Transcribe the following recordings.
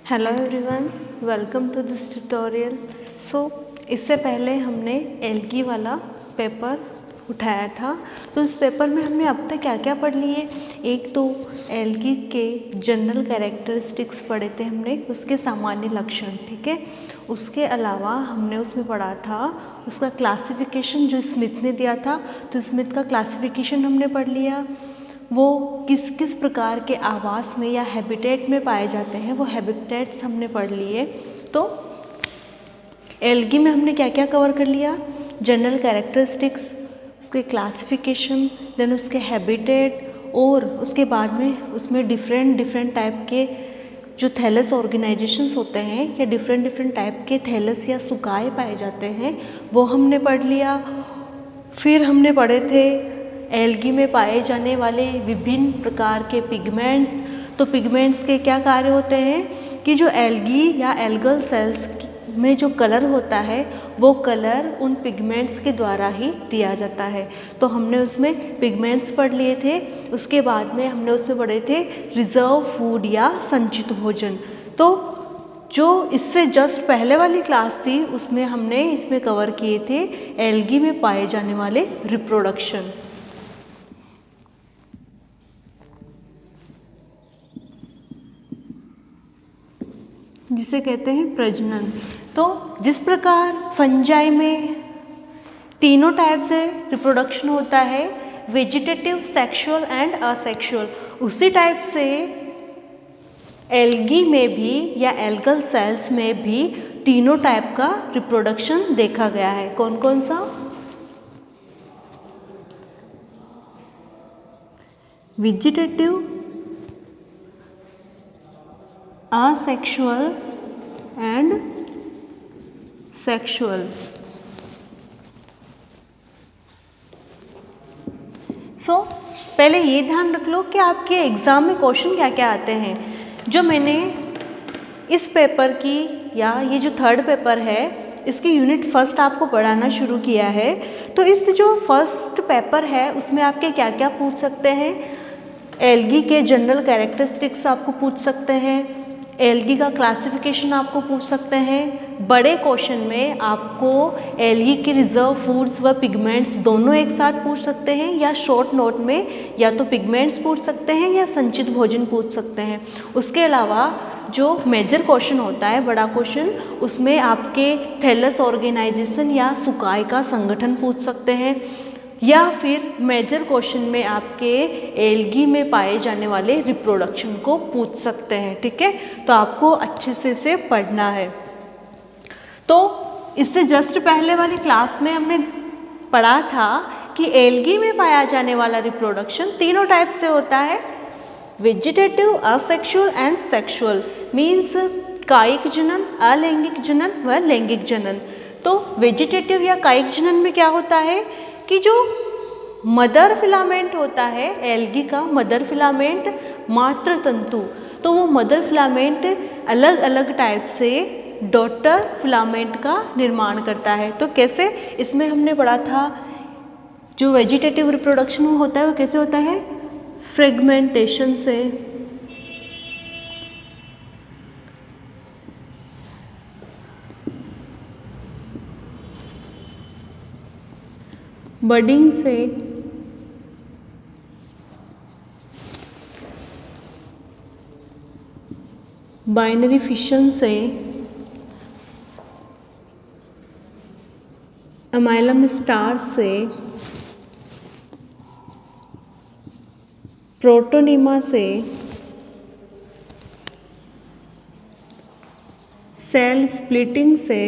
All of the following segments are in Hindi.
Hello everyone, welcome to this tutorial. इससे पहले हमने एल्गी वाला पेपर उठाया था। तो इस पेपर में हमने अब तक क्या क्या पढ़ लिए। एक तो एल्गी के जनरल कैरेक्टरिस्टिक्स पढ़े थे हमने, उसके सामान्य लक्षण, ठीक है। उसके अलावा हमने उसमें पढ़ा था उसका क्लासिफिकेशन जो स्मिथ ने दिया था, तो स्मिथ का क्लासिफिकेशन हमने पढ़ लिया। वो किस किस प्रकार के आवास में या हैबिटेट में पाए जाते हैं, वो हैबिटेट्स हमने पढ़ लिए। तो एल्गी में हमने क्या क्या कवर कर लिया, जनरल कैरेक्टरिस्टिक्स, उसके क्लासिफिकेशन, देन उसके हैबिटेट, और उसके बाद में उसमें डिफरेंट टाइप के जो थैलस ऑर्गेनाइजेशंस होते हैं या डिफरेंट टाइप के थैलस या सुकाए पाए जाते हैं, वो हमने पढ़ लिया। फिर हमने पढ़े थे एल्गी में पाए जाने वाले विभिन्न प्रकार के पिगमेंट्स। तो पिगमेंट्स के क्या कार्य होते हैं कि जो एल्गी या एल्गल सेल्स में जो कलर होता है, वो कलर उन पिगमेंट्स के द्वारा ही दिया जाता है। तो हमने उसमें पिगमेंट्स पढ़ लिए थे। उसके बाद में हमने उसमें पढ़े थे रिजर्व फूड या संचित भोजन। तो जो इससे जस्ट पहले वाली क्लास थी उसमें हमने इसमें कवर किए थे एल्गी में पाए जाने वाले रिप्रोडक्शन, जिसे कहते हैं प्रजनन। तो जिस प्रकार फंजाई में तीनों टाइप से रिप्रोडक्शन होता है, वेजिटेटिव, सेक्सुअल एंड असेक्सुअल, उसी टाइप से एल्गी में भी या एल्गल सेल्स में भी तीनों टाइप का रिप्रोडक्शन देखा गया है। कौन कौन सा? Vegetative, asexual and sexual. पहले ये ध्यान रख लो कि आपके एग्ज़ाम में क्वेश्चन क्या क्या आते हैं। जो मैंने इस पेपर की या ये जो थर्ड पेपर है इसकी यूनिट फर्स्ट आपको पढ़ाना शुरू किया है, तो इस जो फर्स्ट पेपर है उसमें आपके क्या क्या पूछ सकते हैं। एल्गी के जनरल कैरेक्टरिस्टिक्स आपको पूछ सकते हैं, एल्गी का क्लासिफिकेशन आपको पूछ सकते हैं। बड़े क्वेश्चन में आपको एल्गी के रिजर्व फूड्स व पिगमेंट्स दोनों एक साथ पूछ सकते हैं, या शॉर्ट नोट में या तो पिगमेंट्स पूछ सकते हैं या संचित भोजन पूछ सकते हैं। उसके अलावा जो मेजर क्वेश्चन होता है, बड़ा क्वेश्चन, उसमें आपके थैलस ऑर्गेनाइजेशन या सुकाय का संगठन पूछ सकते हैं, या फिर मेजर क्वेश्चन में आपके एल्गी में पाए जाने वाले रिप्रोडक्शन को पूछ सकते हैं, ठीक है। तो आपको अच्छे से इसे पढ़ना है। तो इससे जस्ट पहले वाली क्लास में हमने पढ़ा था कि एल्गी में पाया जाने वाला रिप्रोडक्शन तीनों टाइप से होता है, vegetative, asexual and sexual. Means कायिक जनन, अलैंगिक जनन व लैंगिक जनन। तो वेजिटेटिव या कायिक जनन में क्या होता है कि जो मदर फिलामेंट होता है एल्गी का, मदर फिलामेंट, मातृ तंतु, तो वो मदर फिलामेंट अलग अलग टाइप से डॉटर फिलामेंट का निर्माण करता है। तो कैसे, इसमें हमने पढ़ा था जो वेजिटेटिव रिप्रोडक्शन होता है वो कैसे होता है, फ्रेगमेंटेशन से, बडिंग से, बाइनरी फिशन से, अमाइलम स्टार से, प्रोटोनिमा से, सेल स्प्लिटिंग से,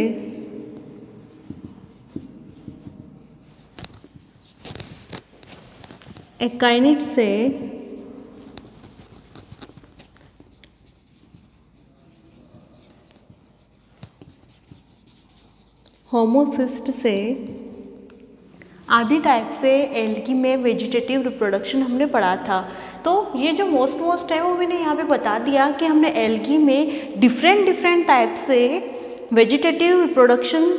एकाइनिट से, होमोसिस्ट से, आदि टाइप से एल्गी में वेजिटेटिव रिप्रोडक्शन हमने पढ़ा था। तो ये जो मोस्ट है वो मैंने यहाँ पे बता दिया कि हमने एल्गी में डिफरेंट टाइप से वेजिटेटिव रिप्रोडक्शन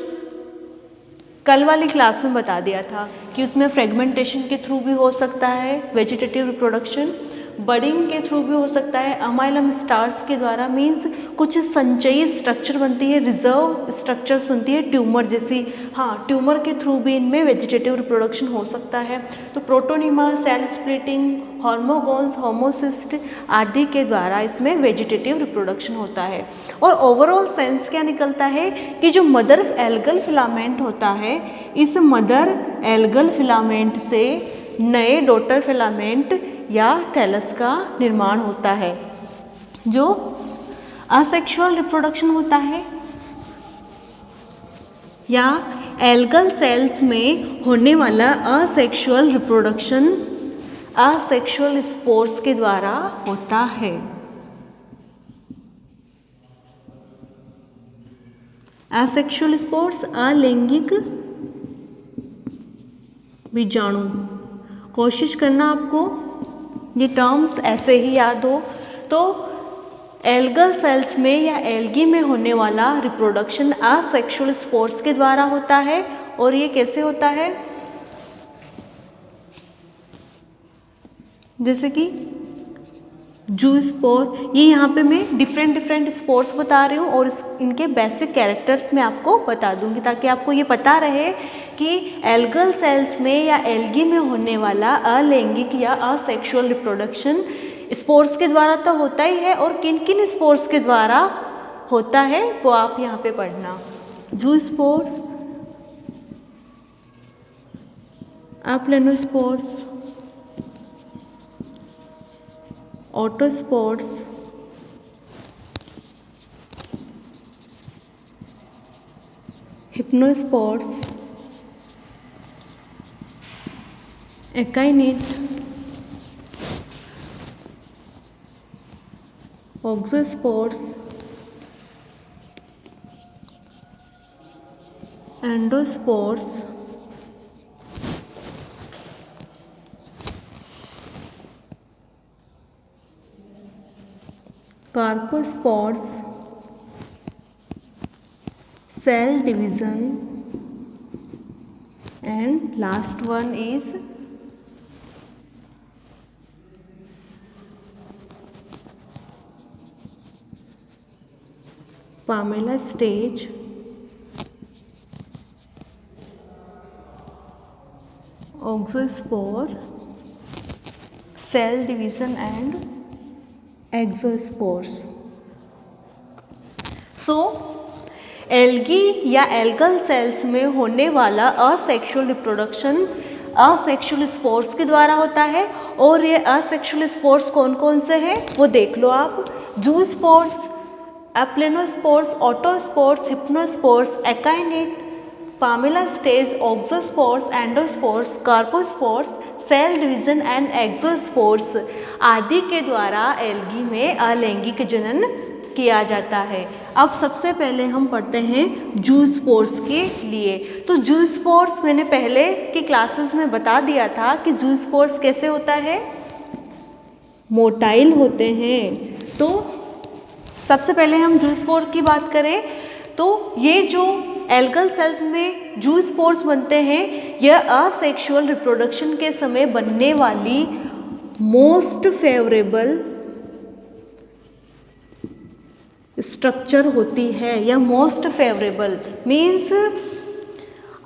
कल वाली क्लास में बता दिया था कि उसमें फ्रेगमेंटेशन के थ्रू भी हो सकता है वेजिटेटिव रिप्रोडक्शन, बडिंग के थ्रू भी हो सकता है, अमाइलम स्टार्स के द्वारा, मीन्स कुछ संचयी स्ट्रक्चर बनती है, रिजर्व स्ट्रक्चर्स बनती है ट्यूमर जैसी, हाँ ट्यूमर के थ्रू भी इनमें वेजिटेटिव रिप्रोडक्शन हो सकता है। तो प्रोटोनिमा, सेल स्प्लिटिंग, हार्मोगोन्स, होमोसिस्ट आदि के द्वारा इसमें वेजिटेटिव रिप्रोडक्शन होता है। और ओवरऑल सेंस क्या निकलता है कि जो मदर एल्गल फिलामेंट होता है, इस मदर एल्गल फिलामेंट से नए डॉटर फिलामेंट या थैलस का निर्माण होता है। जो असेक्सुअल रिप्रोडक्शन होता है या एल्गल सेल्स में होने वाला असेक्सुअल रिप्रोडक्शन असेक्सुअल स्पोर्स के द्वारा होता है। असेक्सुअल स्पोर्स अलैंगिक बीजाणु। कोशिश करना आपको ये टर्म्स ऐसे ही याद हो। तो एल्गल सेल्स में या एल्गी में होने वाला रिप्रोडक्शन असेक्सुअल स्पोर्स के द्वारा होता है। और ये कैसे होता है? जैसे कि जूस्पोर, ये यहाँ पे मैं डिफरेंट स्पोर्स बता रही हूँ और इनके बेसिक कैरेक्टर्स मैं आपको बता दूँगी ताकि आपको ये पता रहे कि एल्गल सेल्स में या एल्गी में होने वाला अलैंगिक या असेक्सुअल रिप्रोडक्शन स्पोर्स के द्वारा तो होता ही है और किन किन स्पोर्स के द्वारा होता है वो आप यहाँ पे पढ़ना। Zoospore, aplanospores, autospores, hypnospores, akinete, auxospores, endospores, carpospores, cell division, and last one is Pamela stage, oxospore, cell division and exospores. So algae या एल्गल सेल्स में होने वाला असेक्सुअल रिप्रोडक्शन असेक्सुअल स्पोर्स के द्वारा होता है। और ये असेक्सुअल स्पोर्स कौन कौन से हैं वो देख लो आप। Zoospores, aplanospores, autospores, hypnospores, akinete, palmella stage, auxospores, endospores, carpospores, cell division and exospores आदि के द्वारा एल्गी में अलैंगिक जनन किया जाता है। अब सबसे पहले हम पढ़ते हैं जूस्पोर्स के लिए। तो जूस्पोर्स मैंने पहले की क्लासेस में बता दिया था कि जूस्पोर्स कैसे होता है, मोटाइल होते हैं। तो सबसे पहले हम जूस्पोर की बात करें तो ये जो एल्गल सेल्स में जूस्पोर्स बनते हैं यह असेक्सुअल रिप्रोडक्शन के समय बनने वाली मोस्ट फेवरेबल स्ट्रक्चर होती है या मोस्ट फेवरेबल मीन्स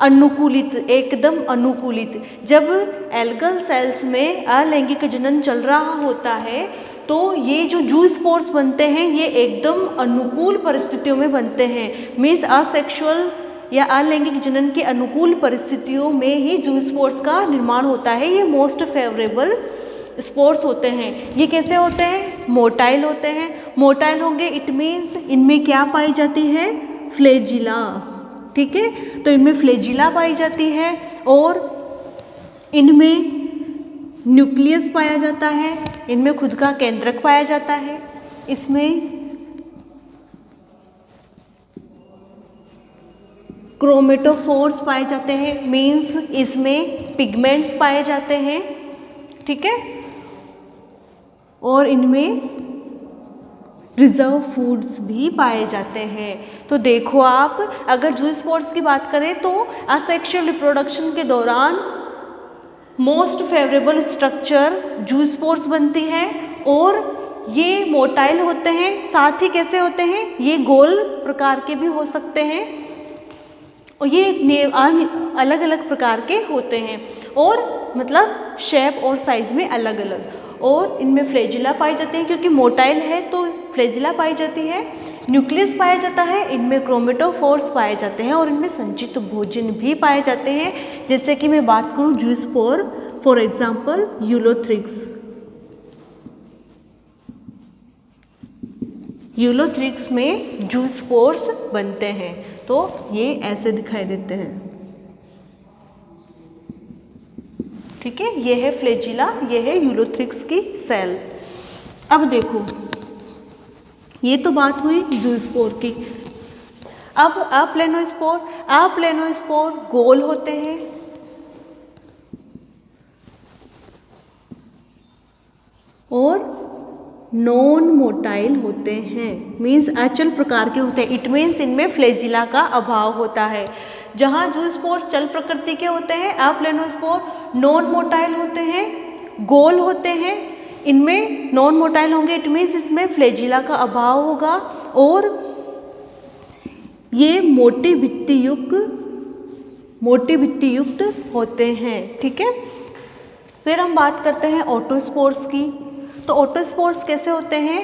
अनुकूलित, एकदम अनुकूलित। जब एल्गल सेल्स में अलैंगिक जनन चल रहा होता है तो ये जो जूस्पोर्स बनते हैं ये एकदम अनुकूल परिस्थितियों में बनते हैं। मीन्स असेक्सुअल या अलैंगिक जनन की अनुकूल परिस्थितियों में ही जूस्पोर्स का निर्माण होता है। ये मोस्ट फेवरेबल स्पोर्स होते हैं। ये कैसे होते हैं, मोटाइल होते हैं। मोटाइल होंगे इट मीन्स इनमें क्या पाई जाती है, फ्लैजिला। ठीक है, तो इनमें फ्लैजिला पाई जाती है और इनमें न्यूक्लियस पाया जाता है, इनमें खुद का केंद्रक पाया जाता है, इसमें क्रोमेटोफोर्स पाए जाते हैं, मीन्स इसमें पिगमेंट्स पाए जाते हैं। ठीक है, और इनमें रिजर्व फूड्स भी पाए जाते हैं। तो देखो आप अगर जूस्पोर्स की बात करें तो असेक्सुअल रिप्रोडक्शन के दौरान मोस्ट फेवरेबल स्ट्रक्चर जूस्पोर्स बनती है और ये मोटाइल होते हैं, साथ ही कैसे होते हैं, ये गोल प्रकार के भी हो सकते हैं और ये अलग अलग प्रकार के होते हैं और मतलब शेप और साइज में अलग अलग। और इनमें फ्लैजिला पाई जाती है, क्योंकि मोटाइल है तो फ्लैजिला पाई जाती है। न्यूक्लियस पाया जाता है, इनमें क्रोमेटोफोर्स पाए जाते हैं और इनमें संचित भोजन भी पाए जाते हैं। जैसे कि मैं बात करूं zoospore, for example Ulothrix. Ulothrix में जूस्पोर्स बनते हैं, तो ये ऐसे दिखाई देते हैं। ठीक है, ये है फ्लैजिला, ये है यूलोथ्रिक्स की सेल। अब देखो, ये तो बात हुई जूस्पोर की। अब अप्लेनोस्पोर गोल होते हैं और नॉन मोटाइल होते हैं, मीन्स अचल प्रकार के होते हैं। इट मीन्स इनमें फ्लैजिला का अभाव होता है। जहाँ जूस्पोर्स चल प्रकृति के होते हैं, अप्लेनोस्पोर नॉन मोटाइल होते हैं, गोल होते हैं। इनमें नॉन मोटाइल होंगे, इट मीन्स इसमें फ्लैजिला का अभाव होगा और ये मोटी भित्ति युक्त होते हैं। ठीक है, फिर हम बात करते हैं ऑटोस्पोर्स की। तो ऑटोस्पोर्स कैसे होते हैं,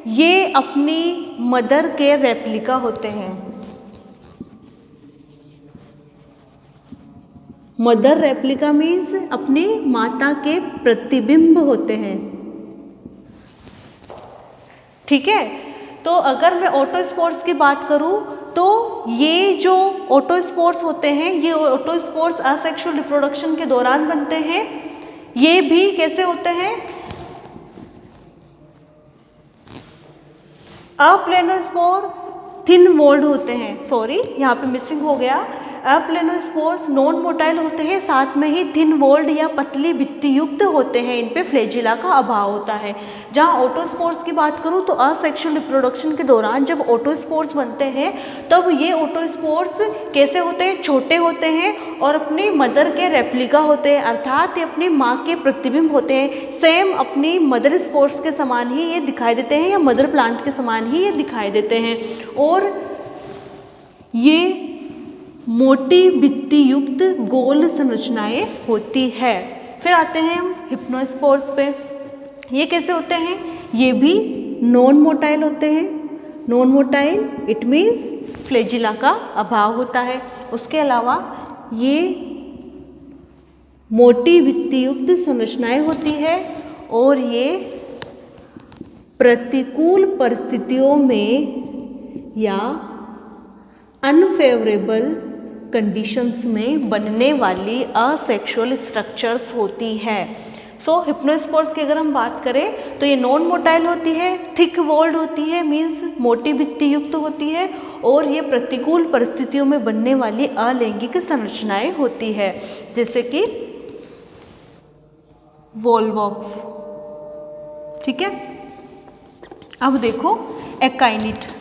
ये अपनी मदर के रेप्लिका होते हैं। मदर रेप्लिका मीन्स अपनी माता के प्रतिबिंब होते हैं। ठीक है, तो अगर मैं ऑटोस्पोर्स की बात करूं तो ये जो ऑटोस्पोर्स होते हैं, ये ऑटोस्पोर्स असेक्सुअल रिप्रोडक्शन के दौरान बनते हैं। ये भी कैसे होते हैं, अप्लेनोस्पोर्स थिन वॉल्ड होते हैं। सॉरी, यहाँ पे मिसिंग हो गया। अप्लेनोस्पोर्स नॉन मोटाइल होते हैं, साथ में ही थिन वॉल्ड या पतली भित्ति युक्त होते हैं। इन पे फ्लैजिला का अभाव होता है। जहाँ ऑटोस्पोर्स की बात करूँ तो असेक्सुअल रिप्रोडक्शन के दौरान जब ऑटोस्पोर्स बनते हैं तब ये ऑटोस्पोर्स कैसे होते हैं, छोटे होते हैं और अपनी मदर के रेप्लिका होते हैं, अर्थात ये अपनी माँ के प्रतिबिंब होते हैं। सेम अपनी मदर स्पोर्स के समान ही ये दिखाई देते हैं या मदर प्लांट के समान ही ये दिखाई देते हैं और ये मोटी भित्ति युक्त गोल संरचनाएं होती है। फिर आते हैं हम हिप्नोस्पोर्स पे। ये कैसे होते हैं, ये भी नॉन मोटाइल होते हैं। Non motile it means flagella का अभाव होता है। उसके अलावा ये मोटी भित्ति युक्त संरचनाएं होती है और ये प्रतिकूल परिस्थितियों में या अनफेवरेबल कंडीशंस में बनने वाली असेक्सुअल स्ट्रक्चर्स होती है। सो हिप्नोस्पोर्स की अगर हम बात करें तो ये नॉन मोटाइल होती है, थिक वॉल्ड होती है, मीन्स मोटी भित्ति युक्त होती है और ये प्रतिकूल परिस्थितियों में बनने वाली अलैंगिक संरचनाएं होती है, जैसे कि वॉल्वॉक्स। ठीक है, अब देखो एकाइनिट।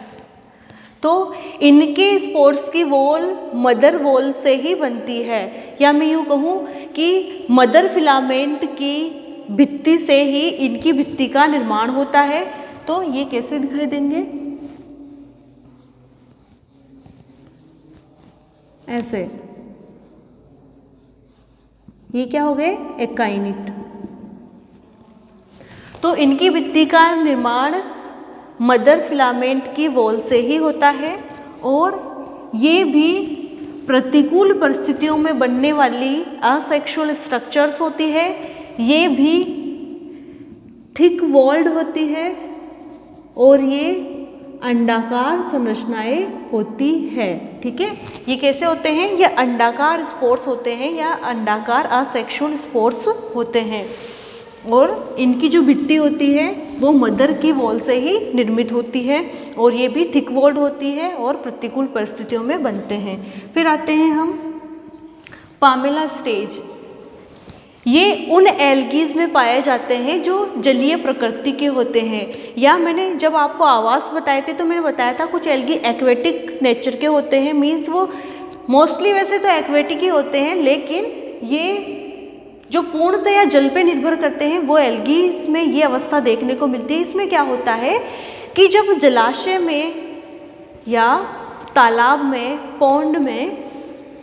तो इनके स्पोर्स की वॉल मदर वॉल से ही बनती है, या मैं यूँ कहूँ कि मदर फिलामेंट की भित्ति से ही इनकी भित्ति का निर्माण होता है। तो ये कैसे दिखाई देंगे, ऐसे। ये क्या हो गए, एकाइनिट। तो इनकी भित्ति का निर्माण मदर फिलामेंट की वॉल से ही होता है और ये भी प्रतिकूल परिस्थितियों में बनने वाली असेक्सुअल स्ट्रक्चर्स होती है। ये भी थिक वॉल्ड होती है और ये अंडाकार संरचनाएं होती है। ठीक है, ये कैसे होते हैं, ये अंडाकार स्पोर्स होते हैं या अंडाकार असेक्सुअल स्पोर्स होते हैं और इनकी जो भित्ति होती है वो मदर की वॉल से ही निर्मित होती है और ये भी थिक वॉल्ड होती है और प्रतिकूल परिस्थितियों में बनते हैं। फिर आते हैं हम पामेला स्टेज। ये उन एल्गीज में पाए जाते हैं जो जलीय प्रकृति के होते हैं, या मैंने जब आपको आवास बताए थे तो मैंने बताया था कुछ एल्गी एक्वेटिक नेचर के होते हैं, मीन्स वो मोस्टली वैसे तो एक्वेटिक ही होते हैं, लेकिन ये जो पूर्णतया जल पे निर्भर करते हैं वो एल्गीज में ये अवस्था देखने को मिलती है। इसमें क्या होता है कि जब जलाशय में या तालाब में, पौंड में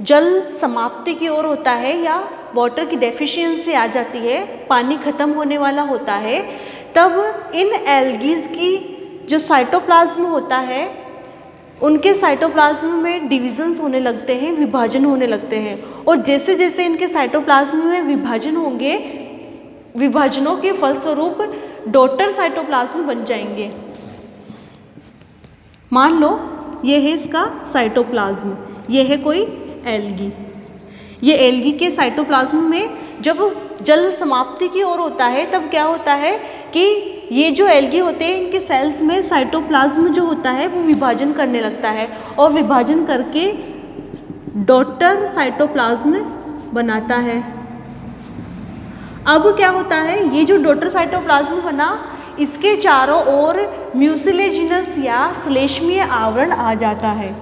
जल समाप्ति की ओर होता है या वाटर की डेफिशिएंसी आ जाती है, पानी खत्म होने वाला होता है, तब इन एल्गीज की जो साइटोप्लाज्म होता है उनके साइटोप्लाज्म में डिविजन्स होने लगते हैं, विभाजन होने लगते हैं। और जैसे जैसे इनके साइटोप्लाज्म में विभाजन होंगे, विभाजनों के फलस्वरूप डॉटर साइटोप्लाज्म बन जाएंगे। मान लो ये है इसका साइटोप्लाज्म, ये है कोई एल्गी। ये एल्गी के साइटोप्लाज्म में जब जल समाप्ति की ओर होता है तब क्या होता है कि ये जो एल्गी होते हैं इनके सेल्स में साइटोप्लाज्म जो होता है वो विभाजन करने लगता है और विभाजन करके डॉटर साइटोप्लाज्म बनाता है। अब क्या होता है, ये जो डॉटर साइटोप्लाज्म बना इसके चारों ओर म्यूसिलेजिनस या श्लेष्मीय आवरण आ जाता है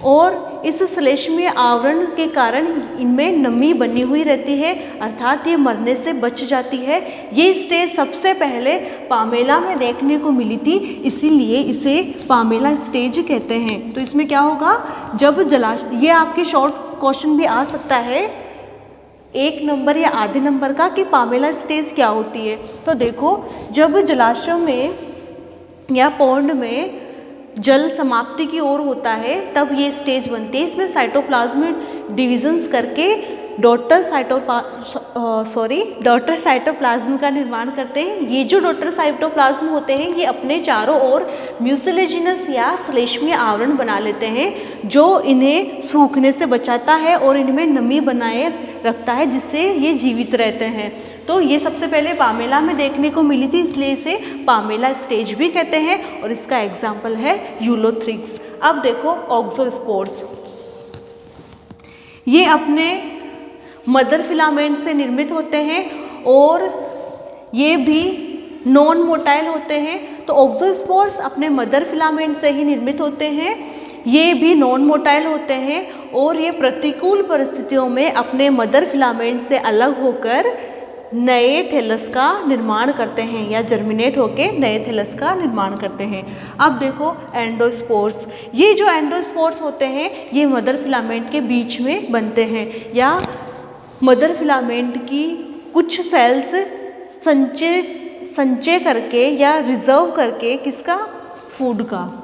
और इस श्लेष्मीय आवरण के कारण इनमें नमी बनी हुई रहती है, अर्थात ये मरने से बच जाती है। ये स्टेज सबसे पहले पामेला में देखने को मिली थी, इसीलिए इसे पामेला स्टेज कहते हैं। तो इसमें क्या होगा, जब जलाशय, ये आपके शॉर्ट क्वेश्चन भी आ सकता है 1 नंबर या आधे नंबर का, कि पामेला स्टेज क्या होती है। तो देखो, जब जलाशय में या पौंड में जल समाप्ति की ओर होता है तब ये स्टेज बनती है। इसमें साइटोप्लाज्म डिविजन्स करके डॉटर साइटोप्लाज्म का निर्माण करते हैं। ये जो डॉटर साइटोप्लाज्म होते हैं ये अपने चारों ओर म्यूसिलेजिनस या श्लेष्मीय आवरण बना लेते हैं जो इन्हें सूखने से बचाता है और इनमें नमी बनाए रखता है, जिससे ये जीवित रहते हैं। तो ये सबसे पहले पामेला में देखने को मिली थी, इसलिए इसे पामेला स्टेज भी कहते हैं और इसका एग्जाम्पल है यूलोथ्रिक्स। अब देखो ऑक्सोस्पोर्स, ये अपने मदर फिलामेंट से निर्मित होते हैं और ये भी नॉन मोटाइल होते हैं। तो ऑक्सोस्पोर्स अपने मदर फिलामेंट से ही निर्मित होते हैं, ये भी नॉन मोटाइल होते हैं और ये प्रतिकूल परिस्थितियों में अपने मदर फिलामेंट से अलग होकर नए थैलस का निर्माण करते हैं या जर्मिनेट होकर नए थैलस का निर्माण करते हैं। अब देखो एंडोस्पोर्स, ये जो एंडोस्पोर्स होते हैं ये मदर फिलामेंट के बीच में बनते हैं या मदर फिलामेंट की कुछ सेल्स संचय करके या रिजर्व करके किसका, फूड का।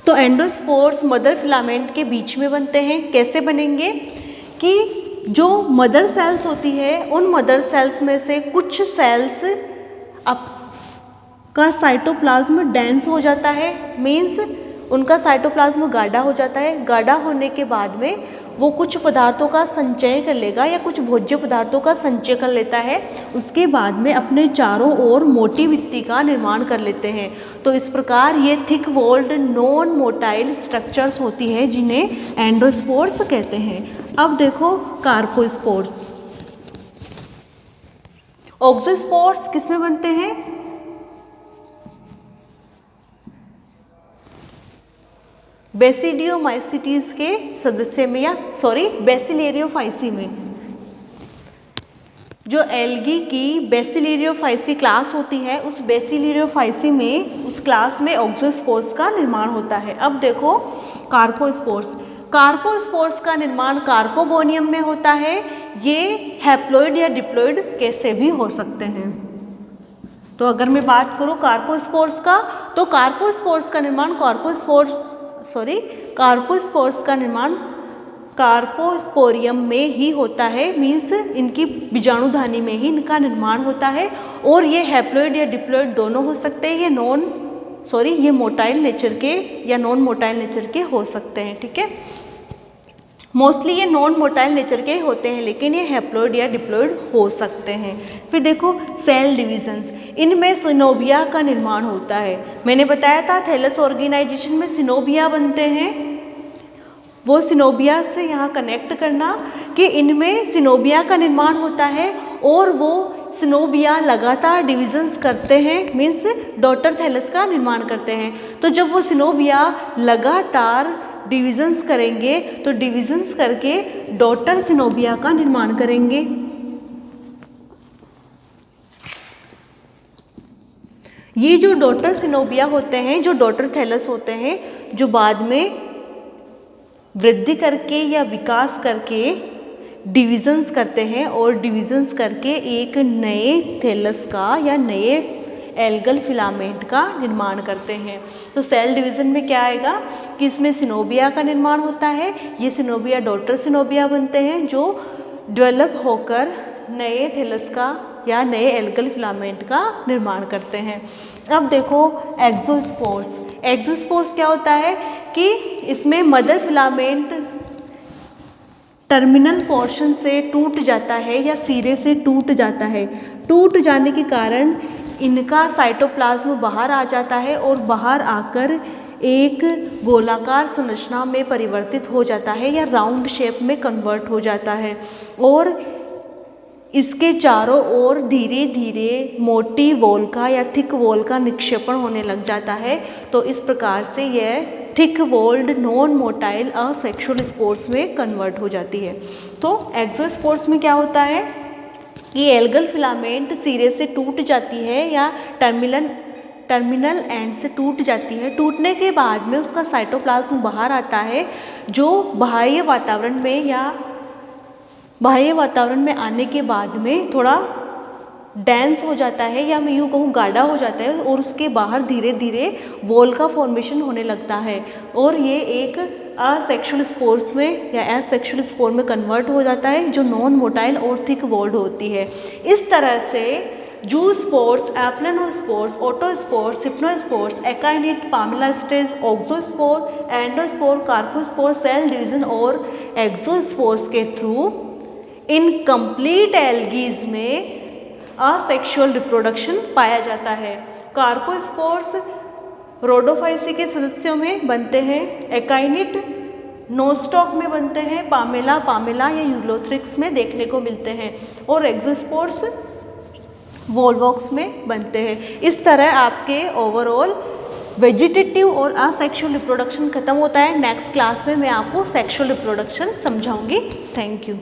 तो एंडोस्पोर्स मदर फिलामेंट के बीच में बनते हैं। कैसे बनेंगे कि जो मदर सेल्स होती है उन मदर सेल्स में से कुछ सेल्स का साइटोप्लाज्म डेंस हो जाता है, मीन्स उनका साइटोप्लाज्म गाढ़ा हो जाता है। गाढ़ा होने के बाद में वो कुछ पदार्थों का संचय कर लेगा या कुछ भोज्य पदार्थों का संचय कर लेता है, उसके बाद में अपने चारों ओर मोटी भित्ति का निर्माण कर लेते हैं। तो इस प्रकार ये thick walled non motile structures होती हैं जिन्हें एंडोस्पोर्स कहते हैं। अब देखो कार्पोस्पोर्स, ऑक्सोस्पोर्स किसमें बनते हैं, बेसिडियोमाइसिटीज के सदस्य में या बेसिलेरियोफाइसी में। जो एल्गी की बेसिलेरियोफाइसी क्लास होती है उस बेसिलेरियोफाइसी में, उस क्लास में ऑक्सोस्पोर्स का निर्माण होता है। अब देखो कार्पोस्पोर्स, कार्पोस्पोर्स का निर्माण कार्पोगोनियम में होता है। ये हैप्लॉइड या डिप्लॉइड कैसे भी हो सकते हैं। तो अगर मैं बात करूँ कार्पोस्पोर्स का, तो कार्पोस्पोर्स का निर्माण कार्पोस्पोर्स का निर्माण कार्पोस्पोरियम में ही होता है, मीन्स इनकी बीजाणुधानी में ही इनका निर्माण होता है। और ये हैप्लॉइड या डिप्लॉइड दोनों हो सकते हैं। ये मोटाइल नेचर के या नॉन मोटाइल नेचर के हो सकते हैं, ठीक है। मोस्टली ये नॉन मोटाइल नेचर के होते हैं, लेकिन ये हैप्लॉइड या डिप्लॉइड हो सकते हैं। फिर देखो सेल डिविजन्स, इनमें सिनोबिया का निर्माण होता है। मैंने बताया था थैलस ऑर्गेनाइजेशन में सिनोबिया बनते हैं, वो सिनोबिया से यहाँ कनेक्ट करना कि इनमें सिनोबिया का निर्माण होता है और वो सिनोबिया लगातार डिविजन्स करते हैं, मीन्स डॉटर थैलस का निर्माण करते हैं। तो जब वो सिनोबिया लगातार डिविजन्स करेंगे तो डिविजन्स करके डॉटर सिनोबिया का निर्माण करेंगे। ये जो डॉटर सिनोबिया होते हैं, जो डॉटर थैलस होते हैं, जो बाद में वृद्धि करके या विकास करके डिविजन्स करते हैं और डिविजन्स करके एक नए थैलस का या नए एल्गल फिलामेंट का निर्माण करते हैं। तो सेल डिवीज़न में क्या आएगा कि इसमें सिनोबिया का निर्माण होता है। ये सिनोबिया डॉटर सिनोबिया बनते हैं जो डेवलप होकर नए थैलस का या नए एल्गल फिलामेंट का निर्माण करते हैं। अब देखो एक्सोस्पोर्स। एक्सोस्पोर्स क्या होता है कि इसमें मदर फिलामेंट टर्मिनल पोर्शन से टूट जाता है या सिरे से टूट जाता है। टूट जाने के कारण इनका साइटोप्लाज्म बाहर आ जाता है और बाहर आकर एक गोलाकार संरचना में परिवर्तित हो जाता है या राउंड शेप में कन्वर्ट हो जाता है और इसके चारों ओर धीरे धीरे मोटी वॉल का या थिक वॉल का निक्षेपण होने लग जाता है। तो इस प्रकार से यह thick walled non motile asexual spores में कन्वर्ट हो जाती है। तो एक्सोस्पोर्स में क्या होता है कि एल्गल फिलामेंट सिरे से टूट जाती है या टर्मिनल एंड से टूट जाती है। टूटने के बाद में उसका साइटोप्लाज्म बाहर आता है जो बाह्य वातावरण में आने के बाद में थोड़ा डेंस हो जाता है या मैं यूँ कहूँ गाढ़ा हो जाता है और उसके बाहर धीरे धीरे वॉल का फॉर्मेशन होने लगता है और ये एक असेक्सुअल स्पोर्स में या एसेक्सुअल स्पोर में कन्वर्ट हो जाता है जो नॉन मोटाइल और थिक वॉल्ड होती है। इस तरह से zoospores, एप्लेनोस्पोर्स, ओटोस्पोर्स, हिप्नोस्पोर्स, एकाइनिट, पामेलास्टेज, ऑक्सोस्पोर, endospore, carpospore cell division और एक्सोस्पोर्स के थ्रू इनकम्प्लीट एल्गीज में असेक्सुअल रिप्रोडक्शन पाया जाता है। कार्पोस्पोर्स रोडोफाइसी के सदस्यों में बनते हैं, एकाइनिट नोस्टॉक में बनते हैं, पामेला या यूलोथ्रिक्स में देखने को मिलते हैं और एक्सोस्पोर्स वोल्वॉक्स में बनते हैं। इस तरह आपके ओवरऑल वेजिटेटिव और असेक्सुअल रिप्रोडक्शन खत्म होता है। नेक्स्ट क्लास में मैं आपको सेक्सुअल रिप्रोडक्शन समझाऊंगी। Thank you.